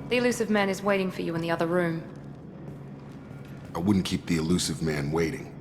The Elusive Man is waiting for you in the other room. I wouldn't keep the Elusive Man waiting.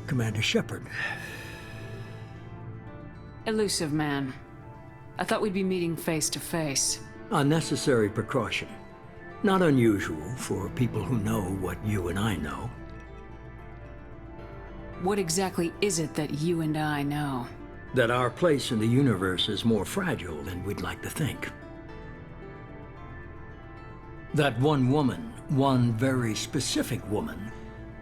Commander Shepard. Elusive Man. I thought we'd be meeting face to face. Unnecessary precaution. Not unusual for people who know what you and I know. What exactly is it that you and I know? That our place in the universe is more fragile than we'd like to think. That one woman, one very specific woman,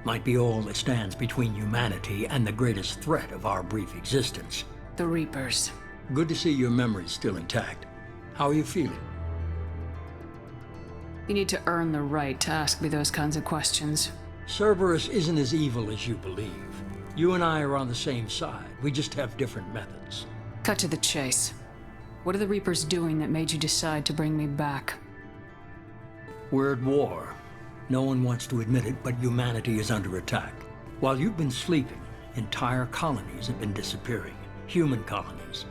might be all that stands between humanity and the greatest threat of our brief existence. The Reapers. Good to see your memory's still intact. How are you feeling? You need to earn the right to ask me those kinds of questions. Cerberus isn't as evil as you believe. You and I are on the same side. We just have different methods. Cut to the chase. What are the Reapers doing that made you decide to bring me back? We're at war. No one wants to admit it, but humanity is under attack. While you've been sleeping, entire colonies have been disappearing. Human colonies.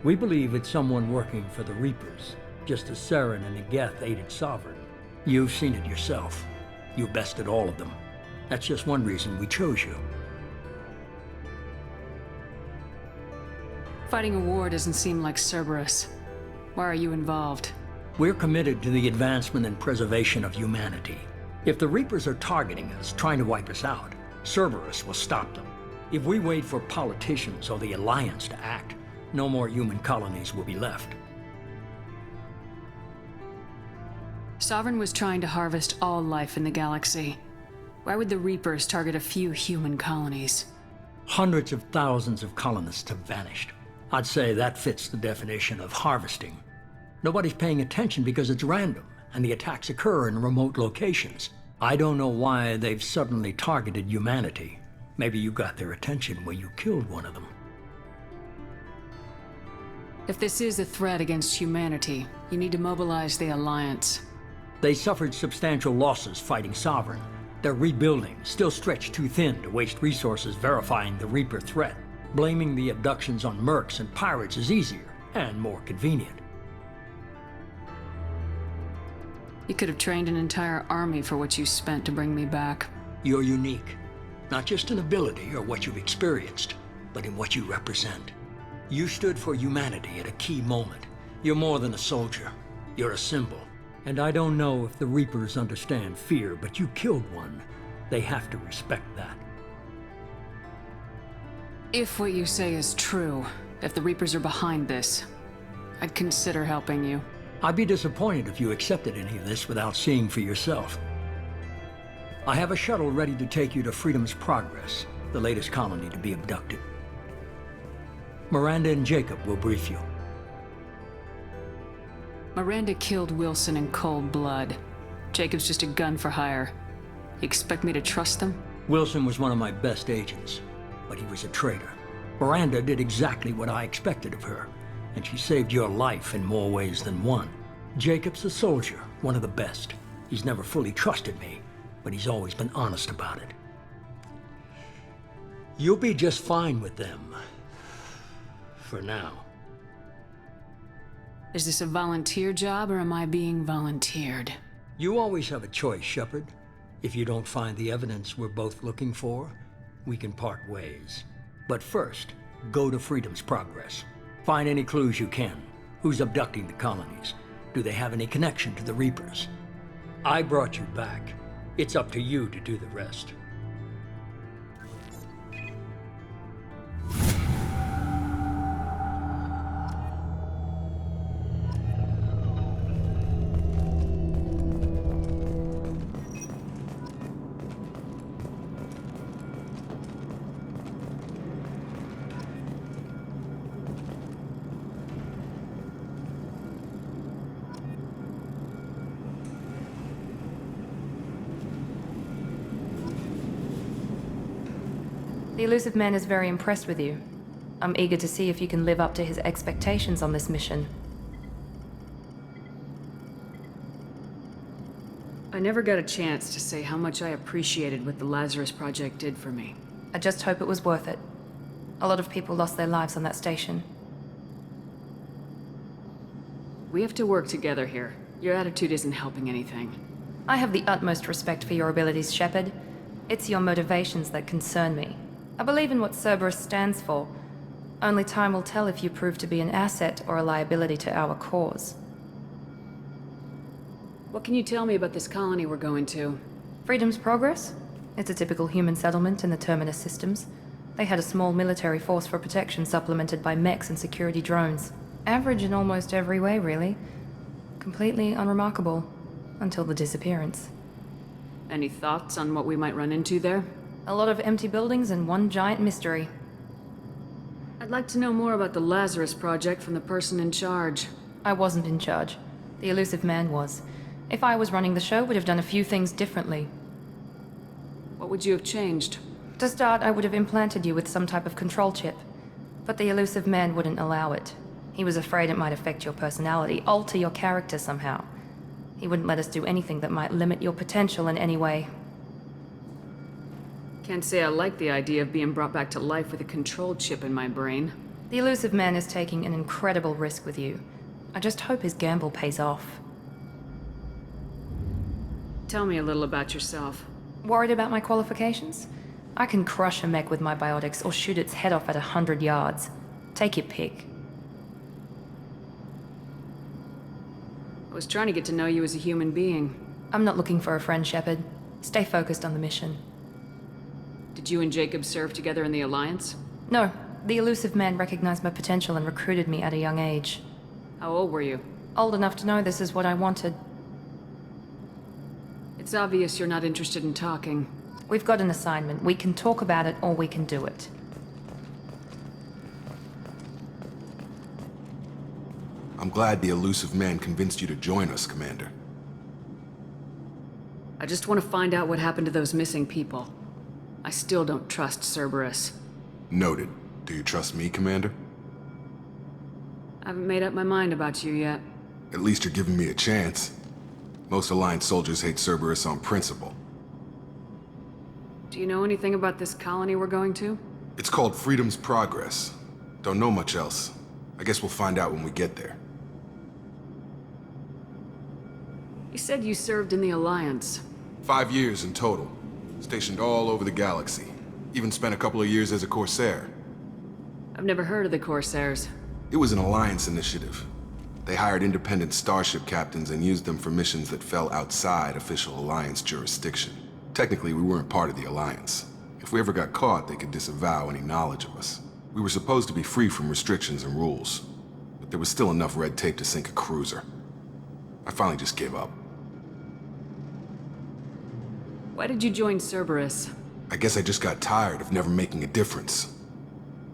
We believe it's someone working for the Reapers, just as Saren and Geth aided Sovereign. You've seen it yourself. You bested all of them. That's just one reason we chose you. Fighting a war doesn't seem like Cerberus. Why are you involved? We're committed to the advancement and preservation of humanity. If the Reapers are targeting us, trying to wipe us out, Cerberus will stop them. If we wait for politicians or the Alliance to act, no more human colonies will be left. Sovereign was trying to harvest all life in the galaxy. Why would the Reapers target a few human colonies? Hundreds of thousands of colonists have vanished. I'd say that fits the definition of harvesting. Nobody's paying attention because it's random, and the attacks occur in remote locations. I don't know why they've suddenly targeted humanity. Maybe you got their attention when you killed one of them. If this is a threat against humanity, you need to mobilize the Alliance. They suffered substantial losses fighting Sovereign. They're rebuilding, still stretched too thin to waste resources verifying the Reaper threat. Blaming the abductions on mercs and pirates is easier and more convenient. You could have trained an entire army for what you spent to bring me back. You're unique. Not just in ability or what you've experienced, but in what you represent. You stood for humanity at a key moment. You're more than a soldier. You're a symbol. And I don't know if the Reapers understand fear, but you killed one. They have to respect that. If what you say is true, if the Reapers are behind this, I'd consider helping you. I'd be disappointed if you accepted any of this without seeing for yourself. I have a shuttle ready to take you to Freedom's Progress, the latest colony to be abducted. Miranda and Jacob will brief you. Miranda killed Wilson in cold blood. Jacob's just a gun for hire. You expect me to trust them? Wilson was one of my best agents, but he was a traitor. Miranda did exactly what I expected of her, and she saved your life in more ways than one. Jacob's a soldier, one of the best. He's never fully trusted me, but he's always been honest about it. You'll be just fine with them. For now. Is this a volunteer job, or am I being volunteered? You always have a choice, Shepard. If you don't find the evidence we're both looking for, we can part ways. But first, go to Freedom's Progress. Find any clues you can. Who's abducting the colonies? Do they have any connection to the Reapers? I brought you back. It's up to you to do the rest. The Elusive Man is very impressed with you. I'm eager to see if you can live up to his expectations on this mission. I never got a chance to say how much I appreciated what the Lazarus Project did for me. I just hope it was worth it. A lot of people lost their lives on that station. We have to work together here. Your attitude isn't helping anything. I have the utmost respect for your abilities, Shepard. It's your motivations that concern me. I believe in what Cerberus stands for. Only time will tell if you prove to be an asset or a liability to our cause. What can you tell me about this colony we're going to? Freedom's Progress? It's a typical human settlement in the Terminus systems. They had a small military force for protection supplemented by mechs and security drones. Average in almost every way, really. Completely unremarkable. Until the disappearance. Any thoughts on what we might run into there? A lot of empty buildings and one giant mystery. I'd like to know more about the Lazarus Project from the person in charge. I wasn't in charge. The Elusive Man was. If I was running the show, would have done a few things differently. What would you have changed? To start, I would have implanted you with some type of control chip. But the Elusive Man wouldn't allow it. He was afraid it might affect your personality, alter your character somehow. He wouldn't let us do anything that might limit your potential in any way. Can't say I like the idea of being brought back to life with a control chip in my brain. The Elusive Man is taking an incredible risk with you. I just hope his gamble pays off. Tell me a little about yourself. Worried about my qualifications? I can crush a mech with my biotics or shoot its head off at 100 yards. Take your pick. I was trying to get to know you as a human being. I'm not looking for a friend, Shepard. Stay focused on the mission. Did you and Jacob serve together in the Alliance? No, the Elusive Man recognized my potential and recruited me at a young age. How old were you? Old enough to know this is what I wanted. It's obvious you're not interested in talking. We've got an assignment. We can talk about it or we can do it. I'm glad the Elusive Man convinced you to join us, Commander. I just want to find out what happened to those missing people. I still don't trust Cerberus. Noted. Do you trust me, Commander? I haven't made up my mind about you yet. At least you're giving me a chance. Most Alliance soldiers hate Cerberus on principle. Do you know anything about this colony we're going to? It's called Freedom's Progress. Don't know much else. I guess we'll find out when we get there. You said you served in the Alliance. 5 years in total. Stationed all over the galaxy. Even spent a couple of years as a Corsair. I've never heard of the Corsairs. It was an Alliance initiative. They hired independent starship captains and used them for missions that fell outside official Alliance jurisdiction. Technically, we weren't part of the Alliance. If we ever got caught, they could disavow any knowledge of us. We were supposed to be free from restrictions and rules, but there was still enough red tape to sink a cruiser. I finally just gave up. Why did you join Cerberus? I guess I just got tired of never making a difference.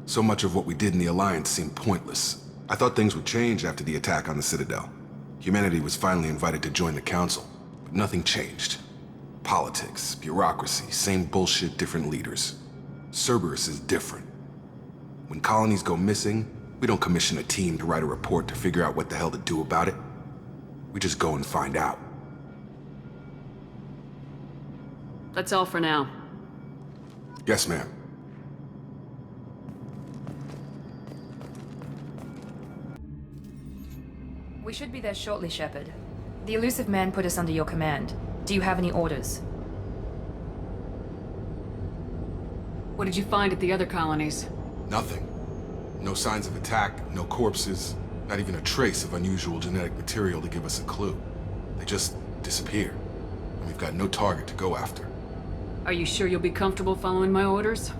So much of what we did in the Alliance seemed pointless. I thought things would change after the attack on the Citadel. Humanity was finally invited to join the Council, but nothing changed. Politics, bureaucracy, same bullshit, different leaders. Cerberus is different. When colonies go missing, we don't commission a team to write a report to figure out what the hell to do about it. We just go and find out. That's all for now. Yes, ma'am. We should be there shortly, Shepard. The Elusive Man put us under your command. Do you have any orders? What did you find at the other colonies? Nothing. No signs of attack, no corpses, not even a trace of unusual genetic material to give us a clue. They just disappear, and we've got no target to go after. Are you sure you'll be comfortable following my orders?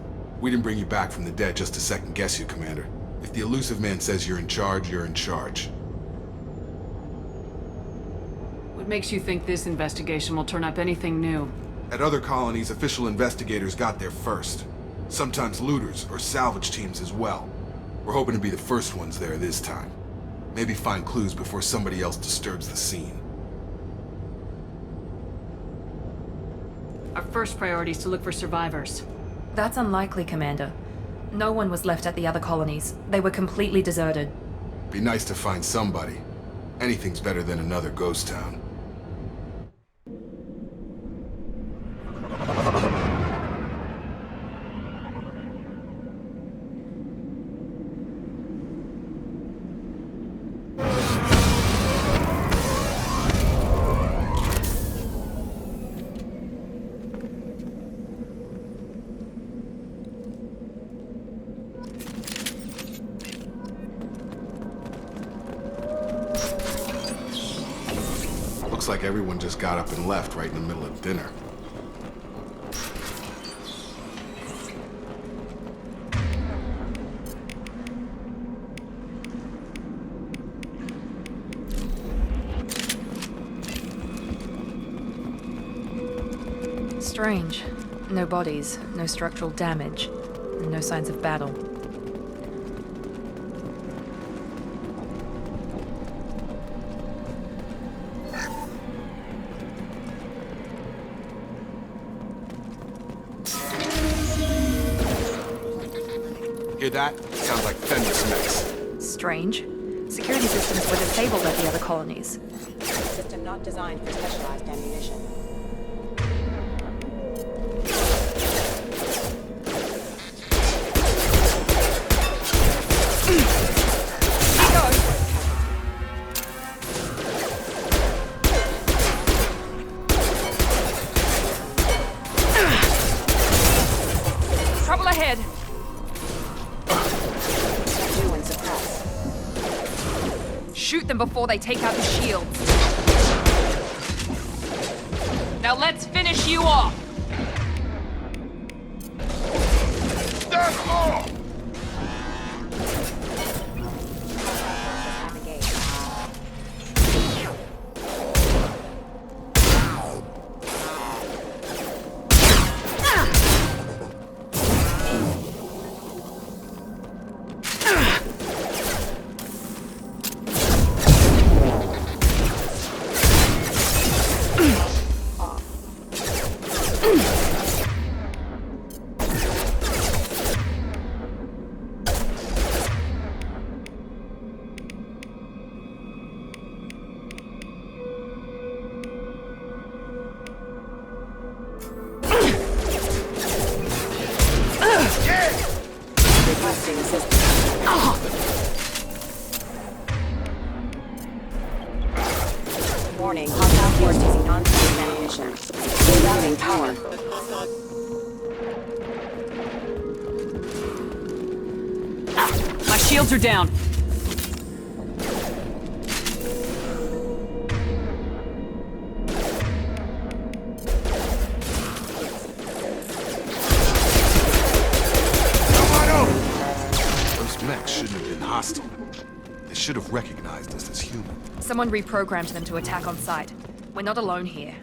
We didn't bring you back from the dead just to second guess you, Commander. If the Elusive Man says you're in charge, you're in charge. What makes you think this investigation will turn up anything new? At other colonies, official investigators got there first. Sometimes looters or salvage teams as well. We're hoping to be the first ones there this time. Maybe find clues before somebody else disturbs the scene. Our first priority is to look for survivors. That's unlikely, Commander. No one was left at the other colonies. They were completely deserted. Be nice to find somebody. Anything's better than another ghost town. Looks like everyone just got up and left right in the middle of dinner. Strange. No bodies, no structural damage, and no signs of battle. Hear that? Sounds like Fenris mix. Strange. Security systems were disabled at the other colonies. System not designed for specialized ammunition. Trouble ahead! New and suppress. Shoot them before they take out the shields. Now let's finish you off! That's all! Navigate. Requesting assistance. Warning, hostile force using non-standard ammunition. Rerouting power. My shields are down. Those mechs shouldn't have been hostile. They should have recognized us as human. Someone reprogrammed them to attack on sight. We're not alone here.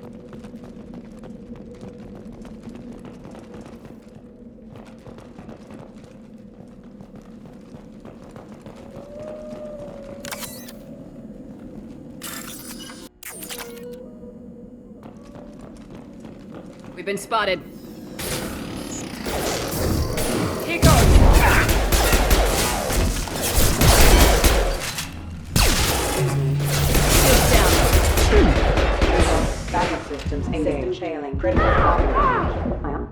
We've been spotted. Here goes! Shields down. Backup systems engaged. Failing. Critical power. I am.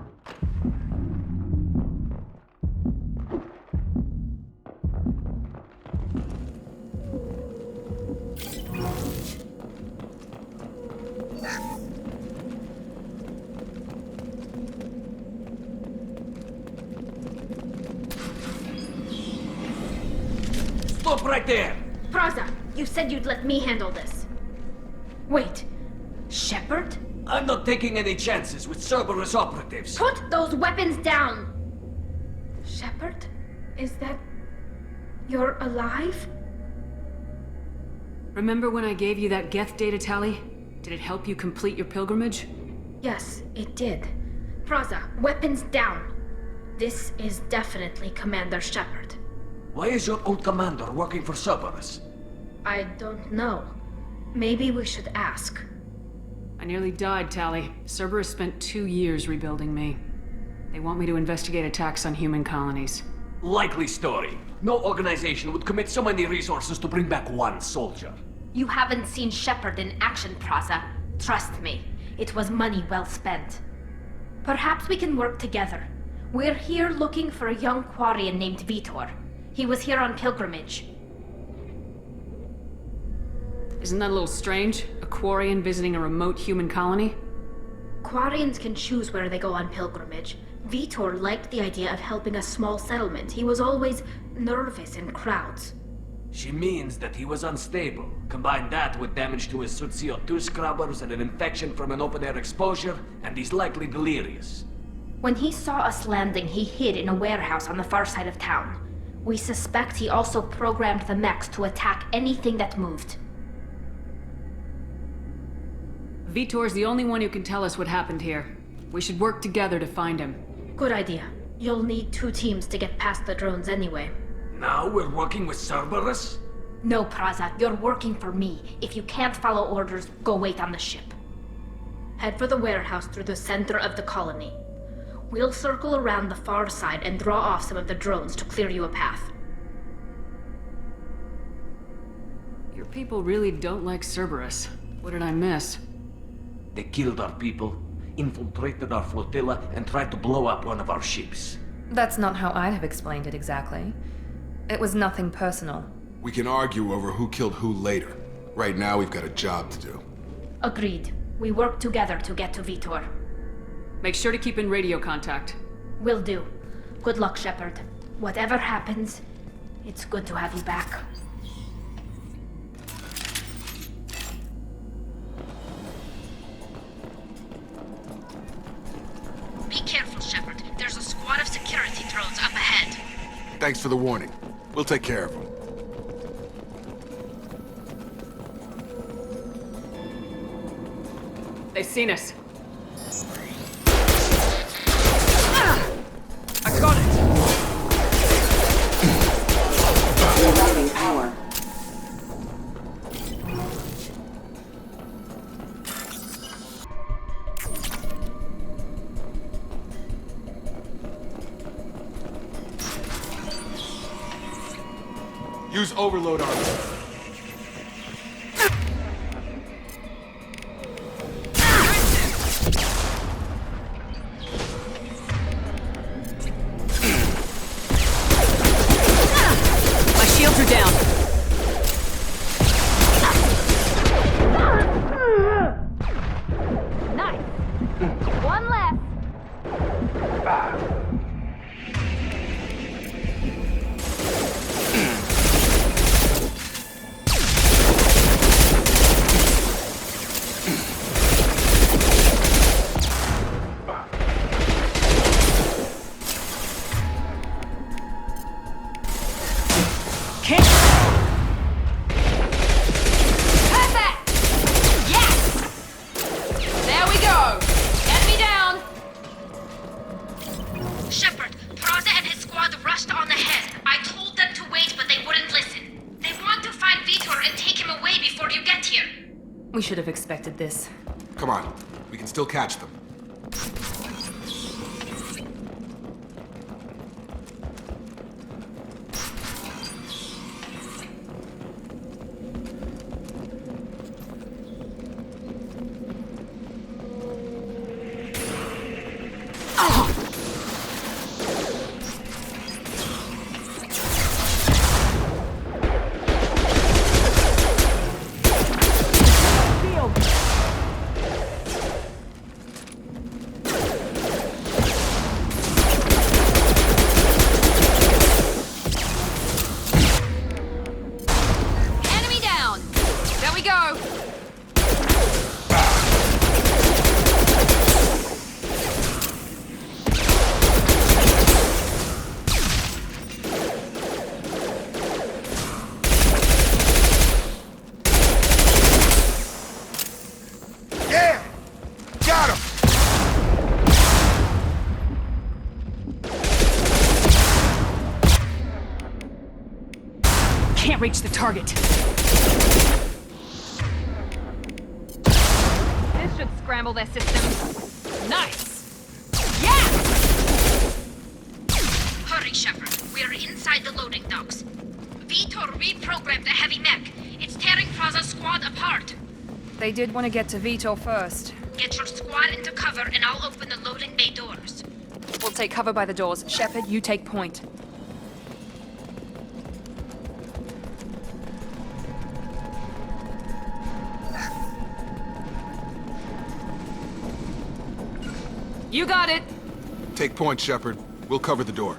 Stop right there! Praza, you said you'd let me handle this. Wait, Shepard? I'm not taking any chances with Cerberus operatives. Put those weapons down! Shepard? Is that... you're alive? Remember when I gave you that Geth data tally? Did it help you complete your pilgrimage? Yes, it did. Praza, weapons down. This is definitely Commander Shepard. Why is your old commander working for Cerberus? I don't know. Maybe we should ask. I nearly died, Tally. Cerberus spent 2 years rebuilding me. They want me to investigate attacks on human colonies. Likely story. No organization would commit so many resources to bring back one soldier. You haven't seen Shepard in action, Praza. Trust me, it was money well spent. Perhaps we can work together. We're here looking for a young Quarian named Vitor. He was here on pilgrimage. Isn't that a little strange? A Quarian visiting a remote human colony? Quarians can choose where they go on pilgrimage. Vitor liked the idea of helping a small settlement. He was always nervous in crowds. She means that he was unstable. Combine that with damage to his suit CO2 scrubbers and an infection from an open-air exposure, and he's likely delirious. When he saw us landing, he hid in a warehouse on the far side of town. We suspect he also programmed the mechs to attack anything that moved. Vitor's the only one who can tell us what happened here. We should work together to find him. Good idea. You'll need 2 teams to get past the drones anyway. Now we're working with Cerberus? No, Praza, you're working for me. If you can't follow orders, go wait on the ship. Head for the warehouse through the center of the colony. We'll circle around the far side and draw off some of the drones to clear you a path. Your people really don't like Cerberus. What did I miss? They killed our people, infiltrated our flotilla, and tried to blow up one of our ships. That's not how I'd have explained it exactly. It was nothing personal. We can argue over who killed who later. Right now, we've got a job to do. Agreed. We work together to get to Vitor. Make sure to keep in radio contact. Will do. Good luck, Shepard. Whatever happens, it's good to have you back. Be careful, Shepard. There's a squad of security drones up ahead. Thanks for the warning. We'll take care of them. They've seen us. I got it! Rerouting power. Use overload armor. My shields are down. Nice. One left. Perfect! Yes! There we go! Enemy down! Shepard, Praza and his squad rushed on ahead. I told them to wait, but they wouldn't listen. They want to find Vitor and take him away before you get here. We should have expected this. Come on. We can still catch them. Enemy down! There we go! Yeah! Got him! Can't reach the target. This should scramble their systems. Nice! Yes! We're inside the loading docks. Vitor reprogrammed the heavy mech. It's tearing Praza's squad apart. They did want to get to Vitor first. Get your squad into cover and I'll open the loading bay doors. We'll take cover by the doors. Shepard, you take point. You got it! Take point, Shepard. We'll cover the door.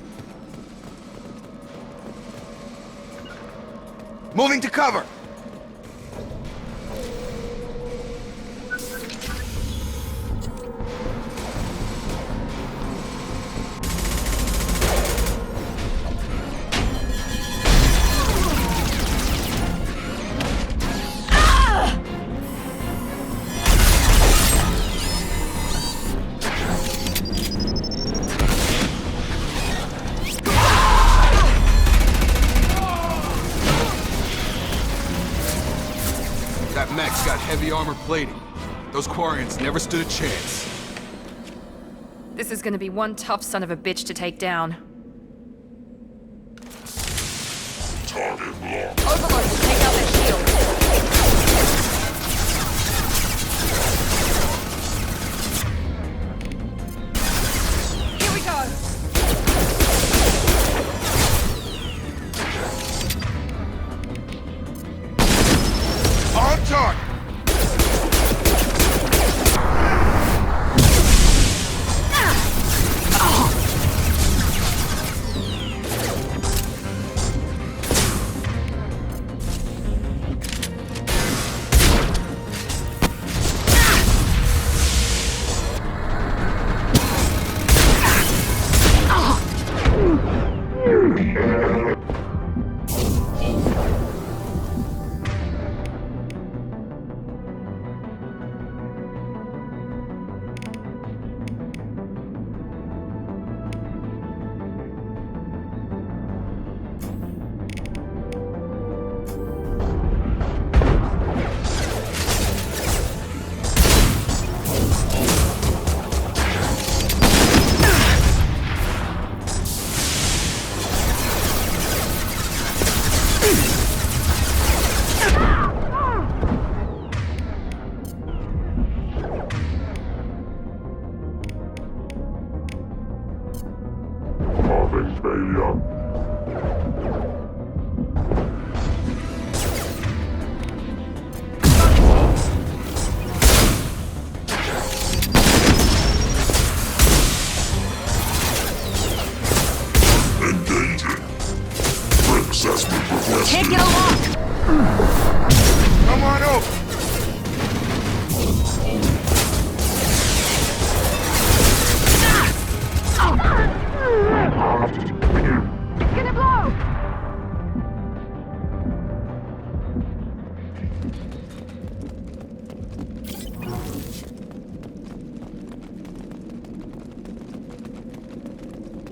Moving to cover! That mech's got heavy armor plating. Those Quarians never stood a chance. This is gonna be one tough son of a bitch to take down. Target locked. Overlord will take out that shield. Here we go! On target! Halving failure. Engaging. Quick assessment requested. Can't get a lock! Come on over! Gonna blow!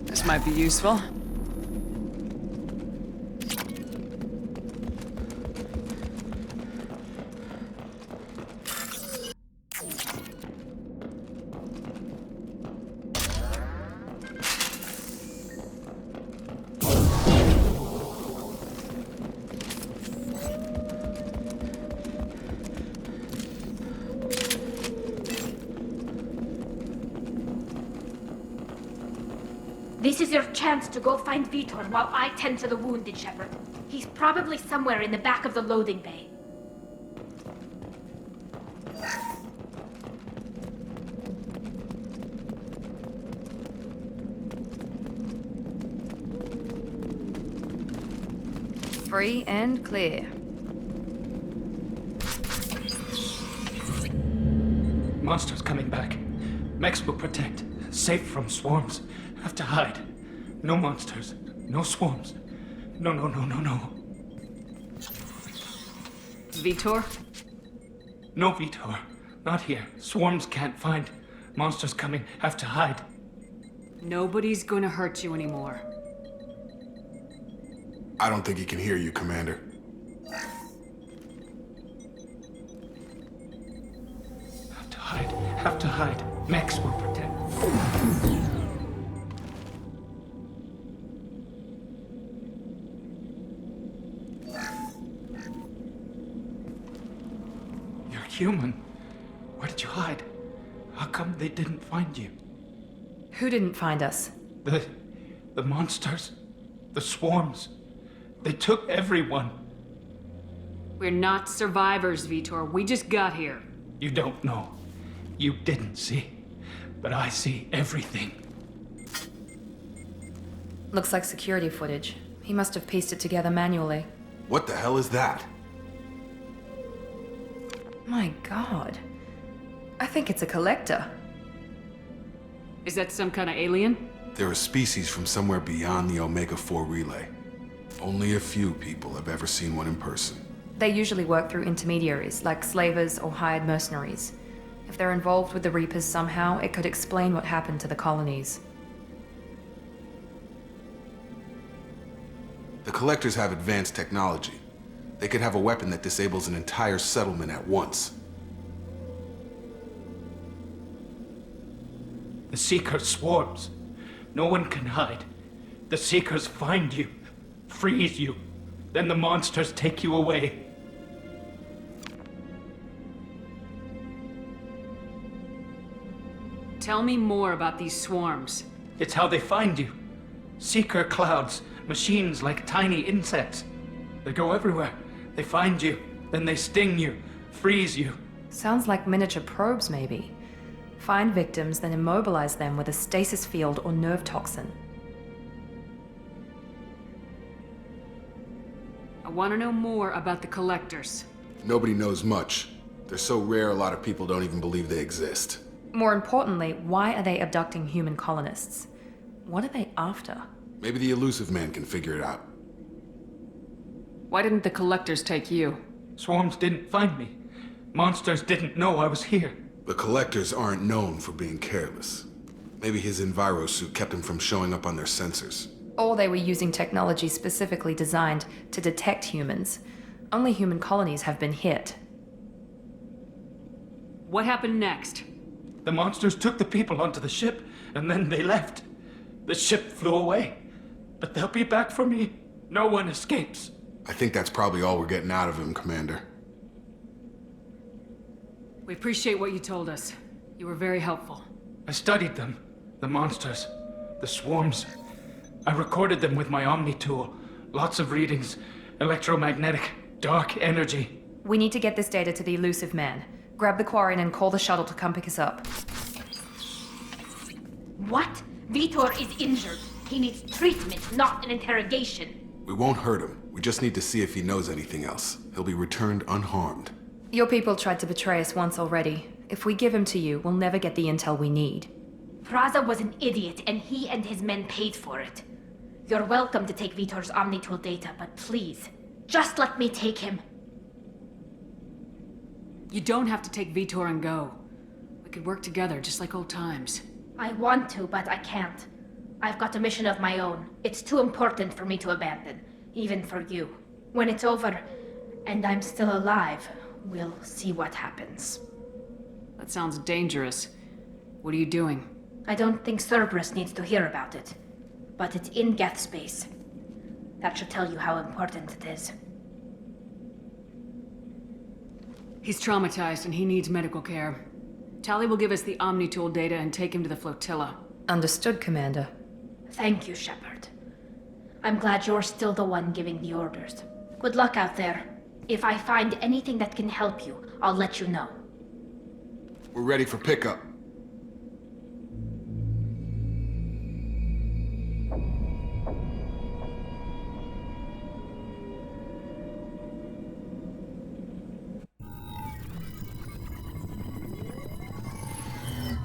This might be useful. This is your chance to go find Vitor while I tend to the wounded, Shepard. He's probably somewhere in the back of the loading bay. Free and clear. Monsters coming back. Mechs will protect. Safe from swarms. Have to hide. No monsters. No swarms. No. Vitor? No Vitor. Not here. Swarms can't find. Monsters coming. Have to hide. Nobody's gonna hurt you anymore. I don't think he can hear you, Commander. Have to hide. Have to hide. Mechs will protect. human. Where did you hide? How come they didn't find you? Who didn't find us? The monsters. The swarms. They took everyone. We're not survivors, Vitor. We just got here. You don't know. You didn't see. But I see everything. Looks like security footage. He must have pieced it together manually. What the hell is that? My god. I think it's a collector. Is that some kind of alien? They're a species from somewhere beyond the Omega-4 relay. Only a few people have ever seen one in person. They usually work through intermediaries, like slavers or hired mercenaries. If they're involved with the Reapers somehow, it could explain what happened to the colonies. The Collectors have advanced technology. They could have a weapon that disables an entire settlement at once. The Seeker swarms. No one can hide. The Seekers find you, freeze you, then the monsters take you away. Tell me more about these swarms. It's how they find you. Seeker clouds, machines like tiny insects. They go everywhere. They find you, then they sting you, freeze you. Sounds like miniature probes, maybe. Find victims, then immobilize them with a stasis field or nerve toxin. I want to know more about the Collectors. Nobody knows much. They're so rare a lot of people don't even believe they exist. More importantly, why are they abducting human colonists? What are they after? Maybe the Elusive Man can figure it out. Why didn't the Collectors take you? Swarms didn't find me. Monsters didn't know I was here. The Collectors aren't known for being careless. Maybe his Enviro suit kept him from showing up on their sensors. Or they were using technology specifically designed to detect humans. Only human colonies have been hit. What happened next? The monsters took the people onto the ship, and then they left. The ship flew away. But they'll be back for me. No one escapes. I think that's probably all we're getting out of him, Commander. We appreciate what you told us. You were very helpful. I studied them. The monsters. The swarms. I recorded them with my Omni tool. Lots of readings. Electromagnetic. Dark energy. We need to get this data to the Elusive Man. Grab the Quarian and call the shuttle to come pick us up. What? Vitor is injured. He needs treatment, not an interrogation. We won't hurt him. We just need to see if he knows anything else. He'll be returned unharmed. Your people tried to betray us once already. If we give him to you, we'll never get the intel we need. Praza was an idiot, and he and his men paid for it. You're welcome to take Vitor's Omnitool data, but please, just let me take him. You don't have to take Vitor and go. We could work together, just like old times. I want to, but I can't. I've got a mission of my own. It's too important for me to abandon, even for you. When it's over, and I'm still alive, we'll see what happens. That sounds dangerous. What are you doing? I don't think Cerberus needs to hear about it, but it's in Geth space. That should tell you how important it is. He's traumatized and he needs medical care. Tali will give us the Omnitool data and take him to the flotilla. Understood, Commander. Thank you, Shepard. I'm glad you're still the one giving the orders. Good luck out there. If I find anything that can help you, I'll let you know. We're ready for pickup.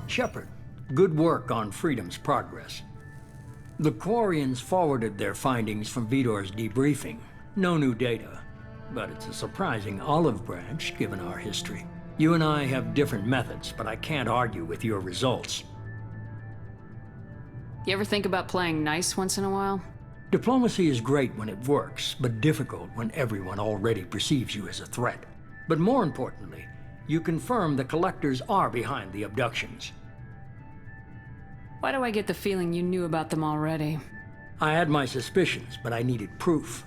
Shepard, good work on Freedom's progress. The Quarians forwarded their findings from Vitor's debriefing. No new data, but it's a surprising olive branch given our history. You and I have different methods, but I can't argue with your results. You ever think about playing nice once in a while? Diplomacy is great when it works, but difficult when everyone already perceives you as a threat. But more importantly, you confirm the Collectors are behind the abductions. Why do I get the feeling you knew about them already? I had my suspicions, but I needed proof.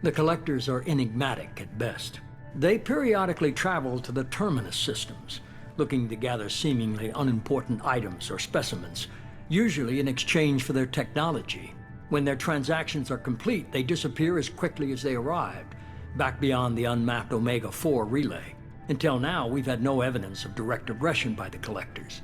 The Collectors are enigmatic at best. They periodically travel to the Terminus systems, looking to gather seemingly unimportant items or specimens, usually in exchange for their technology. When their transactions are complete, they disappear as quickly as they arrived, back beyond the unmapped Omega-4 relay. Until now, we've had no evidence of direct aggression by the Collectors.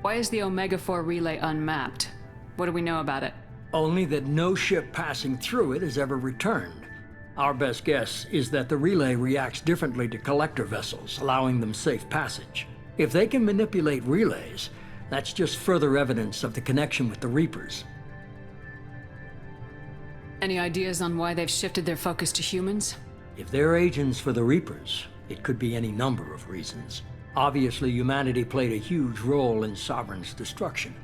Why is the Omega-4 relay unmapped? What do we know about it? Only that no ship passing through it has ever returned. Our best guess is that the relay reacts differently to Collector vessels, allowing them safe passage. If they can manipulate relays, that's just further evidence of the connection with the Reapers. Any ideas on why they've shifted their focus to humans? If they're agents for the Reapers, it could be any number of reasons. Obviously, humanity played a huge role in Sovereign's destruction.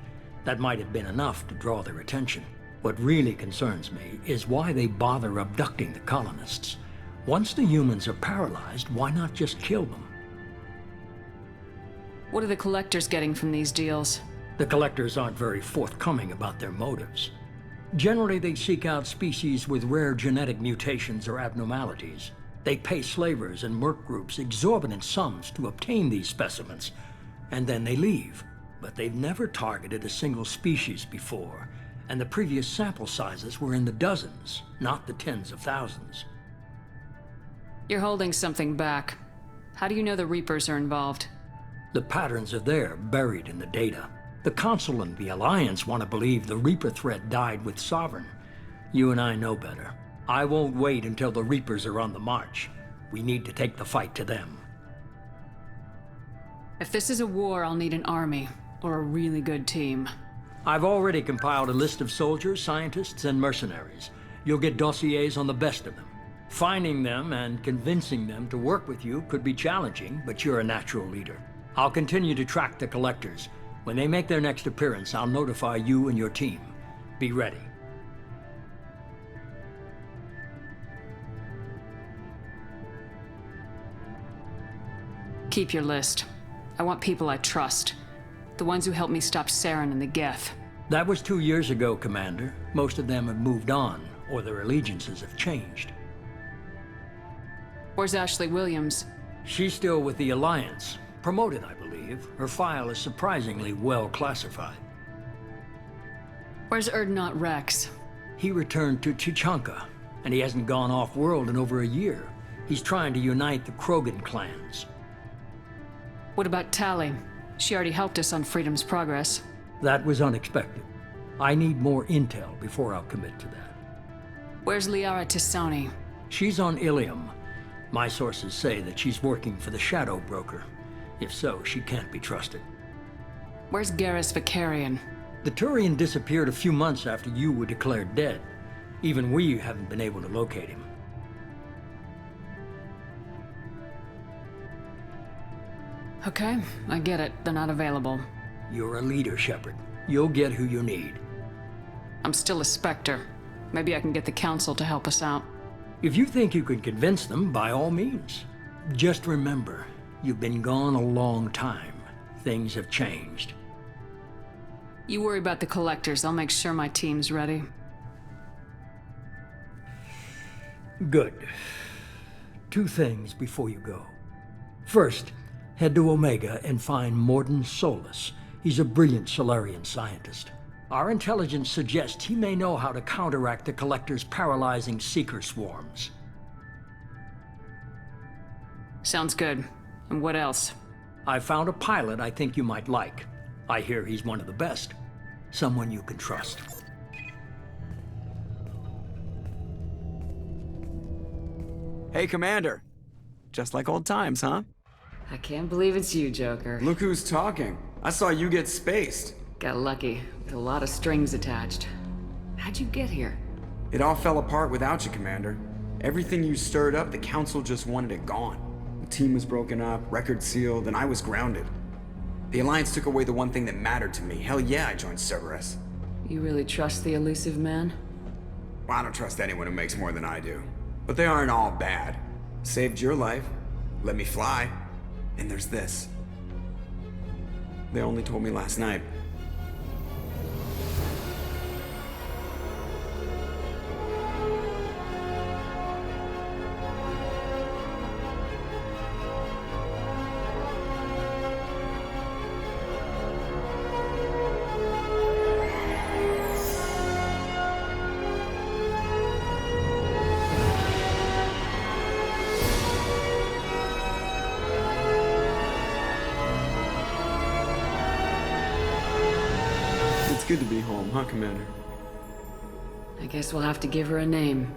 That might have been enough to draw their attention. What really concerns me is why they bother abducting the colonists. Once the humans are paralyzed, why not just kill them? What are the Collectors getting from these deals? The Collectors aren't very forthcoming about their motives. Generally, they seek out species with rare genetic mutations or abnormalities. They pay slavers and merc groups exorbitant sums to obtain these specimens, and then they leave. But they've never targeted a single species before, and the previous sample sizes were in the dozens, not the tens of thousands. You're holding something back. How do you know the Reapers are involved? The patterns are there, buried in the data. The Council and the Alliance want to believe the Reaper threat died with Sovereign. You and I know better. I won't wait until the Reapers are on the march. We need to take the fight to them. If this is a war, I'll need an army, or a really good team. I've already compiled a list of soldiers, scientists, and mercenaries. You'll get dossiers on the best of them. Finding them and convincing them to work with you could be challenging, but you're a natural leader. I'll continue to track the Collectors. When they make their next appearance, I'll notify you and your team. Be ready. Keep your list. I want people I trust. The ones who helped me stop Saren and the Geth. That was 2 years ago, Commander. Most of them have moved on, or their allegiances have changed. Where's Ashley Williams? She's still with the Alliance. Promoted, I believe. Her file is surprisingly well classified. Where's Erdnot Rex? He returned to Chichanka, and he hasn't gone off-world in over a year. He's trying to unite the Krogan clans. What about Tali? She already helped us on Freedom's Progress. That was unexpected. I need more intel before I'll commit to that. Where's Liara Tisoni? She's on Ilium. My sources say that she's working for the Shadow Broker. If so, she can't be trusted. Where's Garrus Vakarian? The Turian disappeared a few months after you were declared dead. Even we haven't been able to locate him. Okay, I get it. They're not available. You're a leader, Shepard. You'll get who you need. I'm still a Spectre. Maybe I can get the Council to help us out. If you think you can convince them, by all means. Just remember, you've been gone a long time. Things have changed. You worry about the Collectors. I'll make sure my team's ready. Good. 2 things before you go. First, head to Omega and find Mordin Solus. He's a brilliant Solarian scientist. Our intelligence suggests he may know how to counteract the Collector's paralyzing Seeker swarms. Sounds good. And what else? I found a pilot I think you might like. I hear he's one of the best. Someone you can trust. Hey, Commander. Just like old times, huh? I can't believe it's you, Joker. Look who's talking. I saw you get spaced. Got lucky, with a lot of strings attached. How'd you get here? It all fell apart without you, Commander. Everything you stirred up, the Council just wanted it gone. The team was broken up, record sealed, and I was grounded. The Alliance took away the one thing that mattered to me. Hell yeah, I joined Cerberus. You really trust the elusive man? Well, I don't trust anyone who makes more than I do. But they aren't all bad. Saved your life, let me fly, and there's this. They only told me last night. huh, Commander? I guess we'll have to give her a name.